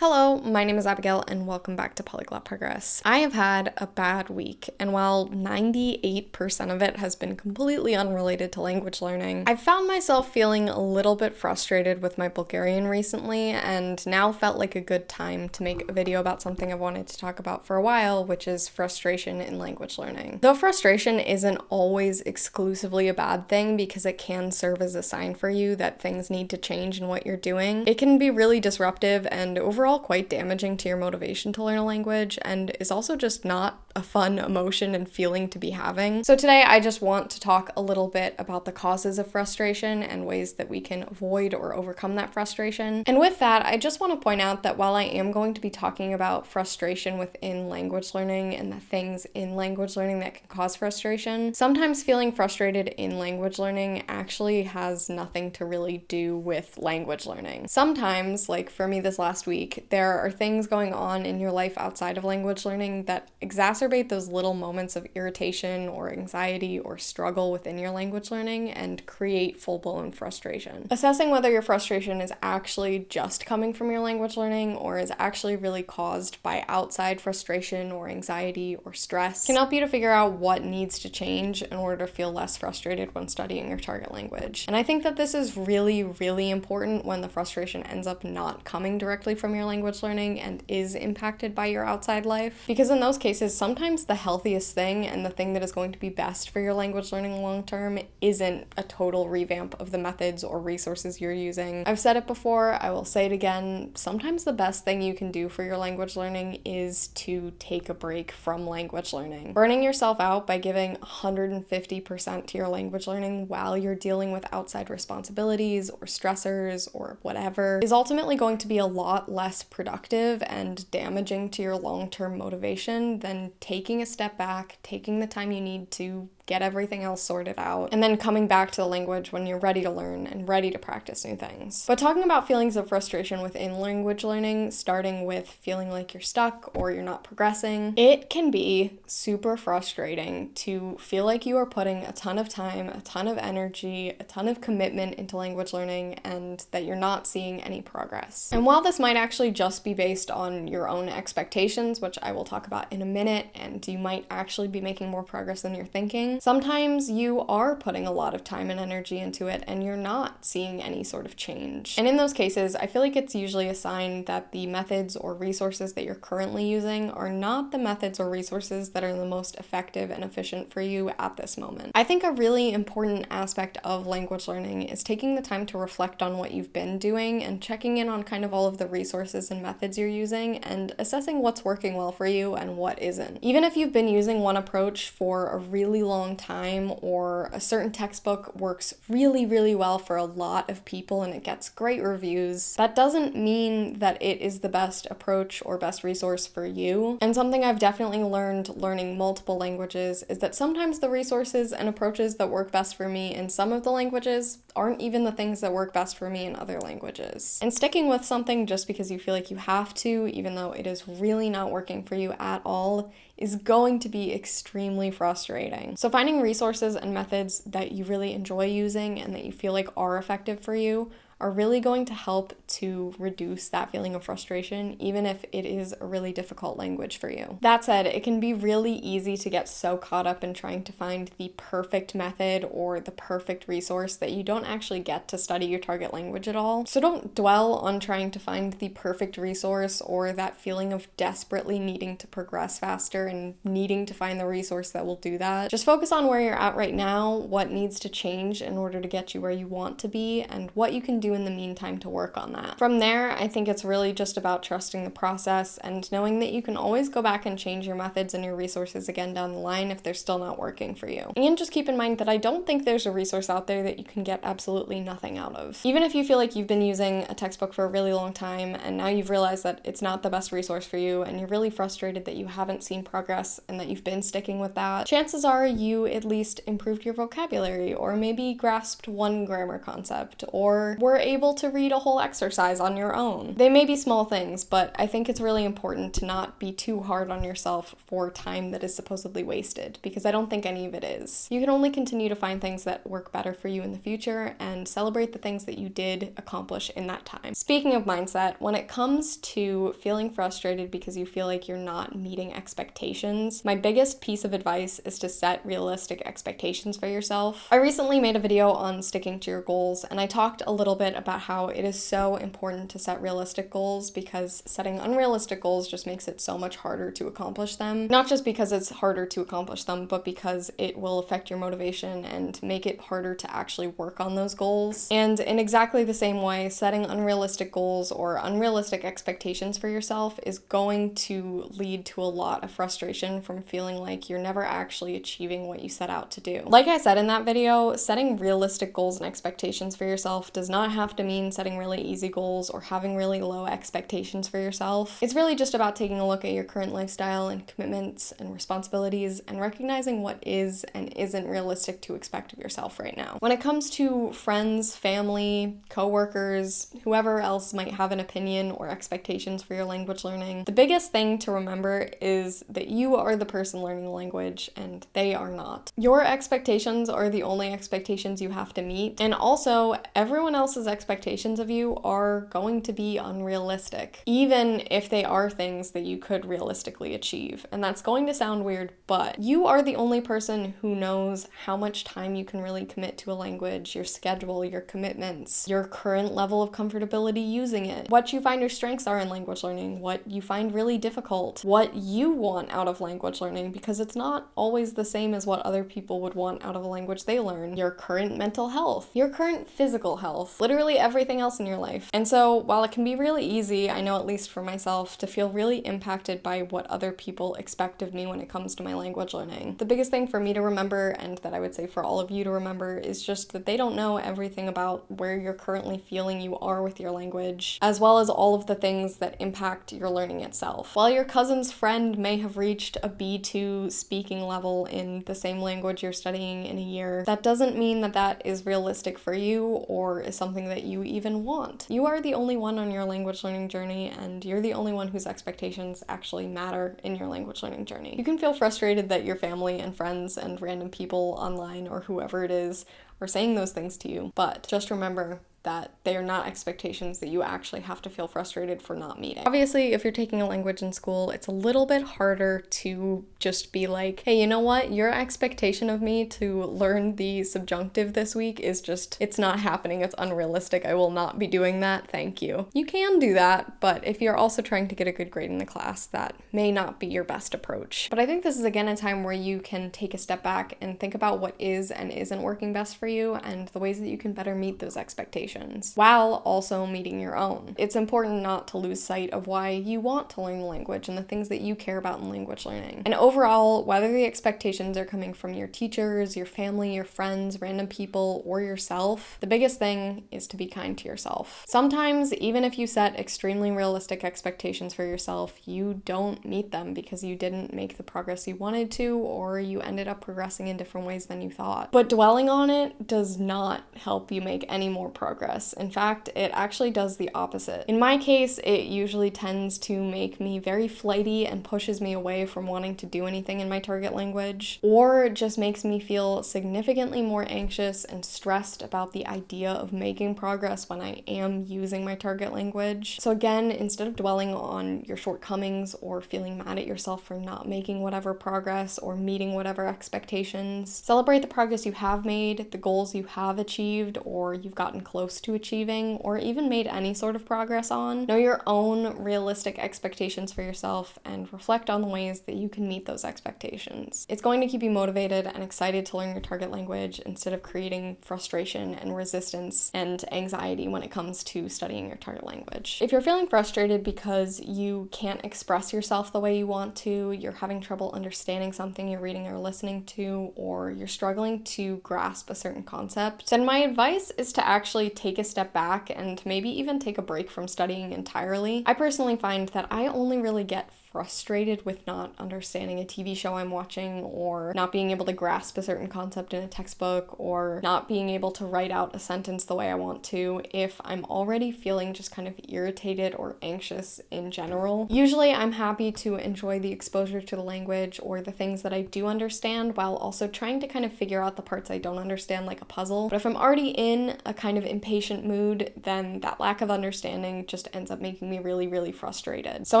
Hello, my name is Abigail and welcome back to Polyglot Progress. I have had a bad week, and while 98% of it has been completely unrelated to language learning, I've found myself feeling a little bit frustrated with my Bulgarian recently, and now felt like a good time to make a video about something I've wanted to talk about for a while, which is frustration in language learning. Though frustration isn't always exclusively a bad thing because it can serve as a sign for you that things need to change in what you're doing, it can be really disruptive and overall quite damaging to your motivation to learn a language, and is also just not a fun emotion and feeling to be having. So today I just want to talk a little bit about the causes of frustration and ways that we can avoid or overcome that frustration. And with that, I just want to point out that while I am going to be talking about frustration within language learning and the things in language learning that can cause frustration, sometimes feeling frustrated in language learning actually has nothing to really do with language learning. Sometimes, like for me this last week, there are things going on in your life outside of language learning that exacerbate those little moments of irritation or anxiety or struggle within your language learning and create full-blown frustration. Assessing whether your frustration is actually just coming from your language learning or is actually really caused by outside frustration or anxiety or stress can help you to figure out what needs to change in order to feel less frustrated when studying your target language. And I think that this is really, really important when the frustration ends up not coming directly from your language learning and is impacted by your outside life. Because in those cases, sometimes the healthiest thing and the thing that is going to be best for your language learning long term isn't a total revamp of the methods or resources you're using. I've said it before, I will say it again, sometimes the best thing you can do for your language learning is to take a break from language learning. Burning yourself out by giving 150% to your language learning while you're dealing with outside responsibilities or stressors or whatever is ultimately going to be a lot less productive and damaging to your long-term motivation than taking a step back, taking the time you need to get everything else sorted out, and then coming back to the language when you're ready to learn and ready to practice new things. But talking about feelings of frustration within language learning, starting with feeling like you're stuck or you're not progressing, it can be super frustrating to feel like you are putting a ton of time, a ton of energy, a ton of commitment into language learning and that you're not seeing any progress. And while this might actually just be based on your own expectations, which I will talk about in a minute, and you might actually be making more progress than you're thinking, sometimes you are putting a lot of time and energy into it and you're not seeing any sort of change. And in those cases, I feel like it's usually a sign that the methods or resources that you're currently using are not the methods or resources that are the most effective and efficient for you at this moment. I think a really important aspect of language learning is taking the time to reflect on what you've been doing and checking in on kind of all of the resources and methods you're using and assessing what's working well for you and what isn't. Even if you've been using one approach for a really long time or a certain textbook works really, really well for a lot of people and it gets great reviews, that doesn't mean that it is the best approach or best resource for you. And something I've definitely learned learning multiple languages is that sometimes the resources and approaches that work best for me in some of the languages aren't even the things that work best for me in other languages. And sticking with something just because you feel like you have to, even though it is really not working for you at all, is going to be extremely frustrating. So finding resources and methods that you really enjoy using and that you feel like are effective for you are really going to help to reduce that feeling of frustration, even if it is a really difficult language for you. That said, it can be really easy to get so caught up in trying to find the perfect method or the perfect resource that you don't actually get to study your target language at all. So don't dwell on trying to find the perfect resource or that feeling of desperately needing to progress faster and needing to find the resource that will do that. Just focus on where you're at right now, what needs to change in order to get you where you want to be, and what you can do in the meantime to work on that. From there, I think it's really just about trusting the process and knowing that you can always go back and change your methods and your resources again down the line if they're still not working for you. And just keep in mind that I don't think there's a resource out there that you can get absolutely nothing out of. Even if you feel like you've been using a textbook for a really long time and now you've realized that it's not the best resource for you and you're really frustrated that you haven't seen progress and that you've been sticking with that, chances are you at least improved your vocabulary or maybe grasped one grammar concept or were you're able to read a whole exercise on your own. They may be small things, but I think it's really important to not be too hard on yourself for time that is supposedly wasted, because I don't think any of it is. You can only continue to find things that work better for you in the future and celebrate the things that you did accomplish in that time. Speaking of mindset, when it comes to feeling frustrated because you feel like you're not meeting expectations, my biggest piece of advice is to set realistic expectations for yourself. I recently made a video on sticking to your goals, and I talked a little bit about how it is so important to set realistic goals, because setting unrealistic goals just makes it so much harder to accomplish them. Not just because it's harder to accomplish them, but because it will affect your motivation and make it harder to actually work on those goals. And in exactly the same way, setting unrealistic goals or unrealistic expectations for yourself is going to lead to a lot of frustration from feeling like you're never actually achieving what you set out to do. Like I said in that video, setting realistic goals and expectations for yourself does not have to mean setting really easy goals or having really low expectations for yourself. It's really just about taking a look at your current lifestyle and commitments and responsibilities and recognizing what is and isn't realistic to expect of yourself right now. When it comes to friends, family, coworkers, whoever else might have an opinion or expectations for your language learning, the biggest thing to remember is that you are the person learning the language and they are not. Your expectations are the only expectations you have to meet, and also everyone else's expectations of you are going to be unrealistic, even if they are things that you could realistically achieve. And that's going to sound weird, but you are the only person who knows how much time you can really commit to a language, your schedule, your commitments, your current level of comfortability using it, what you find your strengths are in language learning, what you find really difficult, what you want out of language learning, because it's not always the same as what other people would want out of a language they learn, your current mental health, your current physical health, literally everything else in your life. And so while it can be really easy, I know at least for myself, to feel really impacted by what other people expect of me when it comes to my language learning, the biggest thing for me to remember, and that I would say for all of you to remember, is just that they don't know everything about where you're currently feeling you are with your language, as well as all of the things that impact your learning itself. While your cousin's friend may have reached a B2 speaking level in the same language you're studying in a year, that doesn't mean that that is realistic for you or is something that you even want. You are the only one on your language learning journey, and you're the only one whose expectations actually matter in your language learning journey. You can feel frustrated that your family and friends and random people online or whoever it is are saying those things to you, but just remember that they are not expectations that you actually have to feel frustrated for not meeting. Obviously, if you're taking a language in school, it's a little bit harder to just be like, hey, you know what? Your expectation of me to learn the subjunctive this week is just, it's not happening. It's unrealistic. I will not be doing that. Thank you. You can do that, but if you're also trying to get a good grade in the class, that may not be your best approach. But I think this is again a time where you can take a step back and think about what is and isn't working best for you and the ways that you can better meet those expectations while also meeting your own. It's important not to lose sight of why you want to learn the language and the things that you care about in language learning. And overall, whether the expectations are coming from your teachers, your family, your friends, random people, or yourself, the biggest thing is to be kind to yourself. Sometimes, even if you set extremely realistic expectations for yourself, you don't meet them because you didn't make the progress you wanted to, or you ended up progressing in different ways than you thought. But dwelling on it does not help you make any more progress. In fact, it actually does the opposite. In my case, it usually tends to make me very flighty and pushes me away from wanting to do anything in my target language, or just makes me feel significantly more anxious and stressed about the idea of making progress when I am using my target language. So again, instead of dwelling on your shortcomings or feeling mad at yourself for not making whatever progress or meeting whatever expectations, celebrate the progress you have made, the goals you have achieved or you've gotten close to achieving, or even made any sort of progress on. Know your own realistic expectations for yourself and reflect on the ways that you can meet those expectations. It's going to keep you motivated and excited to learn your target language instead of creating frustration and resistance and anxiety when it comes to studying your target language. If you're feeling frustrated because you can't express yourself the way you want to, you're having trouble understanding something you're reading or listening to, or you're struggling to grasp a certain concept, then my advice is to actually take a step back and maybe even take a break from studying entirely. I personally find that I only really get frustrated with not understanding a TV show I'm watching, or not being able to grasp a certain concept in a textbook, or not being able to write out a sentence the way I want to if I'm already feeling just kind of irritated or anxious in general. Usually I'm happy to enjoy the exposure to the language or the things that I do understand while also trying to kind of figure out the parts I don't understand, like a puzzle. But if I'm already in a kind of impatient mood, then that lack of understanding just ends up making me really, really frustrated. So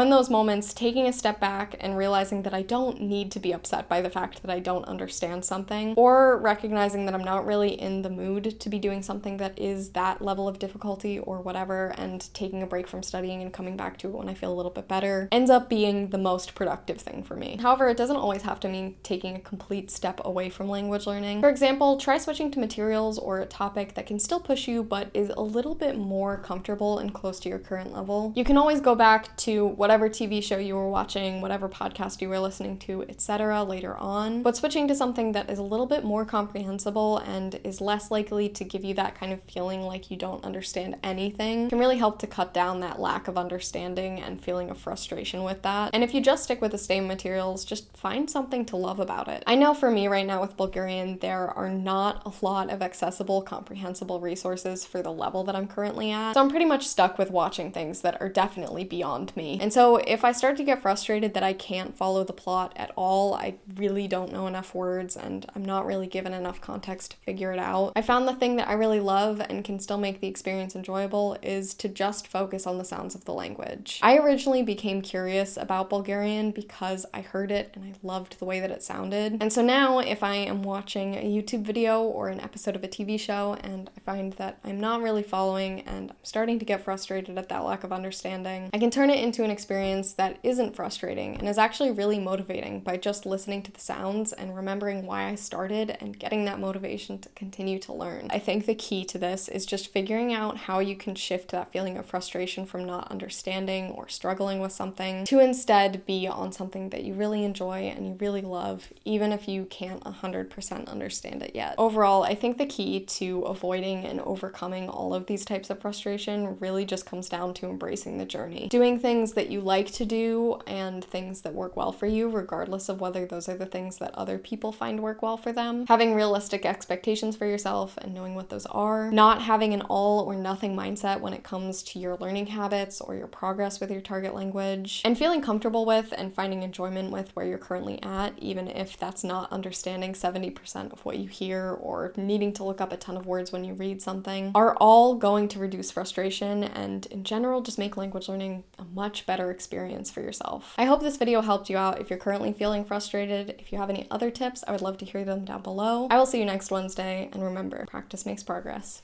in those moments, taking a step back and realizing that I don't need to be upset by the fact that I don't understand something, or recognizing that I'm not really in the mood to be doing something that is that level of difficulty or whatever, and taking a break from studying and coming back to it when I feel a little bit better, ends up being the most productive thing for me. However, it doesn't always have to mean taking a complete step away from language learning. For example, try switching to materials or a topic that can still push you but is a little bit more comfortable and close to your current level. You can always go back to whatever TV show you were watching, whatever podcast you were listening to, etc. later on, but switching to something that is a little bit more comprehensible and is less likely to give you that kind of feeling like you don't understand anything can really help to cut down that lack of understanding and feeling of frustration with that. And if you just stick with the same materials, just find something to love about it. I know for me right now with Bulgarian, there are not a lot of accessible, comprehensible resources for the level that I'm currently at, so I'm pretty much stuck with watching things that are definitely beyond me. And so if I start to get frustrated that I can't follow the plot at all, I really don't know enough words and I'm not really given enough context to figure it out, I found the thing that I really love and can still make the experience enjoyable is to just focus on the sounds of the language. I originally became curious about Bulgarian because I heard it and I loved the way that it sounded. And so now if I am watching a YouTube video or an episode of a TV show and I find that I'm not really following and I'm starting to get frustrated at that lack of understanding, I can turn it into an experience that isn't frustrating and is actually really motivating by just listening to the sounds and remembering why I started and getting that motivation to continue to learn. I think the key to this is just figuring out how you can shift that feeling of frustration from not understanding or struggling with something to instead be on something that you really enjoy and you really love, even if you can't 100% understand it yet. Overall, I think the key to avoiding and overcoming all of these types of frustration really just comes down to embracing the journey. Doing things that you like to do and things that work well for you, regardless of whether those are the things that other people find work well for them. Having realistic expectations for yourself and knowing what those are. Not having an all or nothing mindset when it comes to your learning habits or your progress with your target language. And feeling comfortable with and finding enjoyment with where you're currently at, even if that's not understanding 70% of what you hear or needing to look up a ton of words when you read something, are all going to reduce frustration and in general just make language learning a much better experience for yourself. I hope this video helped you out if you're currently feeling frustrated. If you have any other tips, I would love to hear them down below. I will see you next Wednesday, and remember, practice makes progress.